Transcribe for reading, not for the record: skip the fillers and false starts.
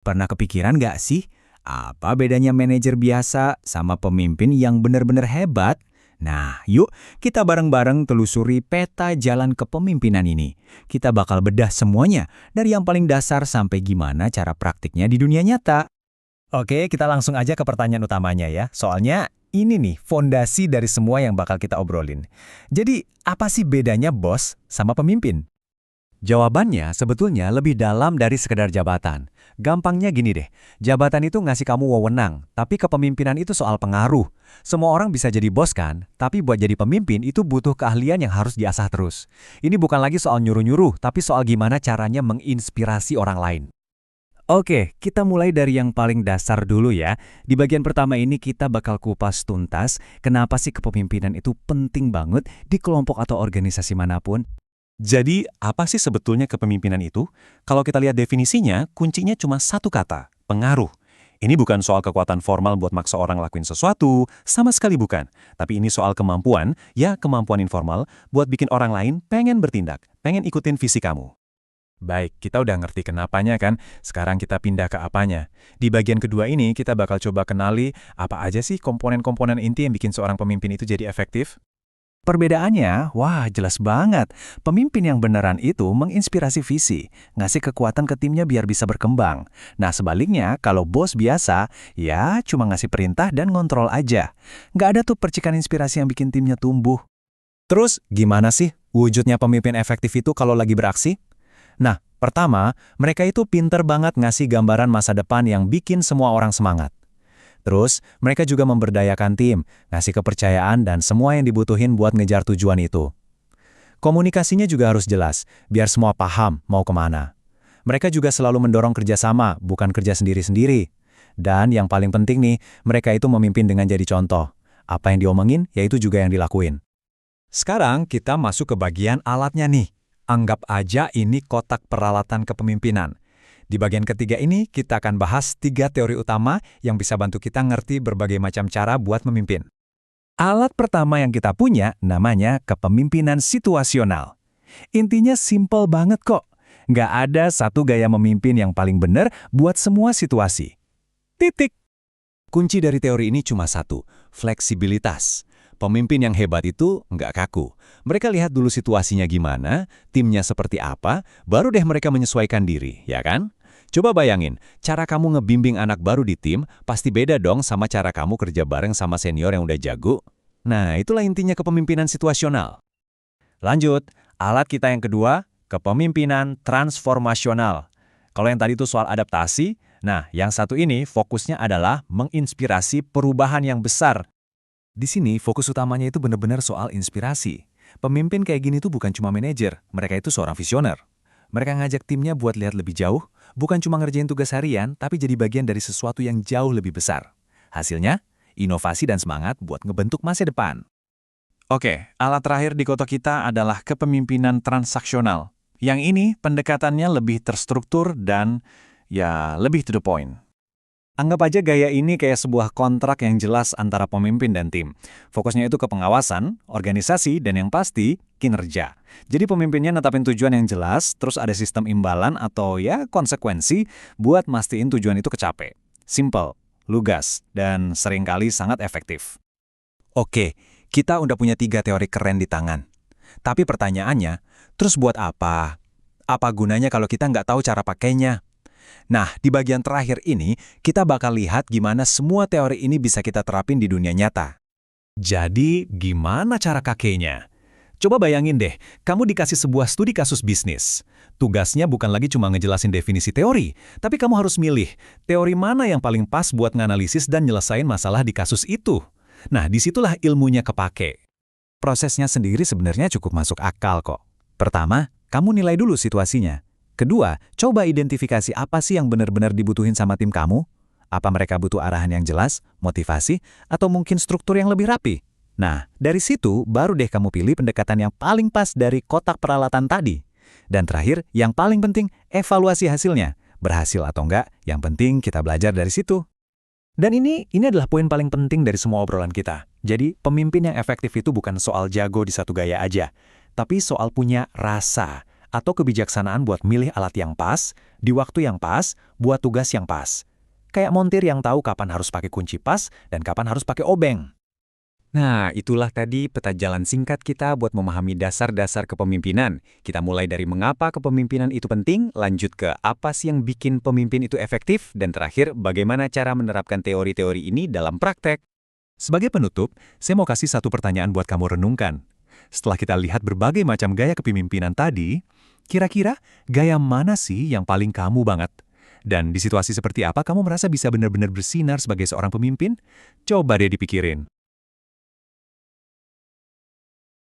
Pernah kepikiran nggak sih, apa bedanya manajer biasa sama pemimpin yang benar-benar hebat? Nah, yuk kita bareng-bareng telusuri peta jalan kepemimpinan ini. Kita bakal bedah semuanya, dari yang paling dasar sampai gimana cara praktiknya di dunia nyata. Oke, kita langsung aja ke pertanyaan utamanya ya. Soalnya ini nih fondasi dari semua yang bakal kita obrolin. Jadi, apa sih bedanya bos sama pemimpin? Jawabannya sebetulnya lebih dalam dari sekedar jabatan. Gampangnya gini deh, jabatan itu ngasih kamu wewenang, tapi kepemimpinan itu soal pengaruh. Semua orang bisa jadi bos kan, tapi buat jadi pemimpin itu butuh keahlian yang harus diasah terus. Ini bukan lagi soal nyuruh-nyuruh, tapi soal gimana caranya menginspirasi orang lain. Oke, kita mulai dari yang paling dasar dulu ya. Di bagian pertama ini kita bakal kupas tuntas kenapa sih kepemimpinan itu penting banget di kelompok atau organisasi manapun. Jadi, apa sih sebetulnya kepemimpinan itu? Kalau kita lihat definisinya, kuncinya cuma satu kata, pengaruh. Ini bukan soal kekuatan formal buat maksa orang lakuin sesuatu, sama sekali bukan. Tapi ini soal kemampuan, ya kemampuan informal, buat bikin orang lain pengen bertindak, pengen ikutin visi kamu. Baik, kita udah ngerti kenapanya kan, sekarang kita pindah ke apanya. Di bagian kedua ini kita bakal coba kenali apa aja sih komponen-komponen inti yang bikin seorang pemimpin itu jadi efektif. Perbedaannya, wah jelas banget. Pemimpin yang beneran itu menginspirasi visi, ngasih kekuatan ke timnya biar bisa berkembang. Nah sebaliknya, kalau bos biasa, ya cuma ngasih perintah dan ngontrol aja. Nggak ada tuh percikan inspirasi yang bikin timnya tumbuh. Terus, gimana sih wujudnya pemimpin efektif itu kalau lagi beraksi? Nah, pertama, mereka itu pinter banget ngasih gambaran masa depan yang bikin semua orang semangat. Terus, mereka juga memberdayakan tim, ngasih kepercayaan dan semua yang dibutuhin buat ngejar tujuan itu. Komunikasinya juga harus jelas, biar semua paham mau kemana. Mereka juga selalu mendorong kerjasama, bukan kerja sendiri-sendiri. Dan yang paling penting nih, mereka itu memimpin dengan jadi contoh. Apa yang diomongin, yaitu juga yang dilakuin. Sekarang kita masuk ke bagian alatnya nih. Anggap aja ini kotak peralatan kepemimpinan. Di bagian ketiga ini, kita akan bahas 3 teori utama yang bisa bantu kita ngerti berbagai macam cara buat memimpin. Alat pertama yang kita punya namanya kepemimpinan situasional. Intinya simple banget kok. Nggak ada satu gaya memimpin yang paling benar buat semua situasi. Titik. Kunci dari teori ini cuma satu, fleksibilitas. Pemimpin yang hebat itu nggak kaku. Mereka lihat dulu situasinya gimana, timnya seperti apa, baru deh mereka menyesuaikan diri, ya kan? Coba bayangin, cara kamu ngebimbing anak baru di tim pasti beda dong sama cara kamu kerja bareng sama senior yang udah jago. Nah, itulah intinya kepemimpinan situasional. Lanjut, alat kita yang kedua, kepemimpinan transformasional. Kalau yang tadi itu soal adaptasi, nah yang satu ini fokusnya adalah menginspirasi perubahan yang besar. Di sini fokus utamanya itu benar-benar soal inspirasi. Pemimpin kayak gini tuh bukan cuma manajer, mereka itu seorang visioner. Mereka ngajak timnya buat lihat lebih jauh, bukan cuma ngerjain tugas harian, tapi jadi bagian dari sesuatu yang jauh lebih besar. Hasilnya, inovasi dan semangat buat ngebentuk masa depan. Oke, alat terakhir di kotak kita adalah kepemimpinan transaksional. Yang ini pendekatannya lebih terstruktur dan ya lebih to the point. Anggap aja gaya ini kayak sebuah kontrak yang jelas antara pemimpin dan tim. Fokusnya itu ke pengawasan, organisasi, dan yang pasti, kinerja. Jadi pemimpinnya netapin tujuan yang jelas, terus ada sistem imbalan atau ya konsekuensi buat mastiin tujuan itu kecapai. Simple, lugas, dan seringkali sangat efektif. Oke, kita udah punya 3 teori keren di tangan. Tapi pertanyaannya, terus buat apa? Apa gunanya kalau kita nggak tahu cara pakainya? Nah, di bagian terakhir ini, kita bakal lihat gimana semua teori ini bisa kita terapin di dunia nyata. Jadi, gimana cara kakeknya? Coba bayangin deh, kamu dikasih sebuah studi kasus bisnis. Tugasnya bukan lagi cuma ngejelasin definisi teori, tapi kamu harus milih teori mana yang paling pas buat nganalisis dan nyelesain masalah di kasus itu. Nah, disitulah ilmunya kepake. Prosesnya sendiri sebenarnya cukup masuk akal kok. Pertama, kamu nilai dulu situasinya. Kedua, coba identifikasi apa sih yang benar-benar dibutuhin sama tim kamu? Apa mereka butuh arahan yang jelas, motivasi, atau mungkin struktur yang lebih rapi? Nah, dari situ baru deh kamu pilih pendekatan yang paling pas dari kotak peralatan tadi. Dan terakhir, yang paling penting, evaluasi hasilnya. Berhasil atau enggak, yang penting kita belajar dari situ. Dan ini adalah poin paling penting dari semua obrolan kita. Jadi, pemimpin yang efektif itu bukan soal jago di satu gaya aja, tapi soal punya rasa. atau kebijaksanaan buat milih alat yang pas, di waktu yang pas, buat tugas yang pas. Kayak montir yang tahu kapan harus pakai kunci pas dan kapan harus pakai obeng. Nah, itulah tadi peta jalan singkat kita buat memahami dasar-dasar kepemimpinan. Kita mulai dari mengapa kepemimpinan itu penting, lanjut ke apa sih yang bikin pemimpin itu efektif, dan terakhir bagaimana cara menerapkan teori-teori ini dalam praktek. Sebagai penutup, saya mau kasih satu pertanyaan buat kamu renungkan. Setelah kita lihat berbagai macam gaya kepemimpinan tadi, kira-kira gaya mana sih yang paling kamu banget? Dan di situasi seperti apa kamu merasa bisa benar-benar bersinar sebagai seorang pemimpin? Coba deh dipikirin.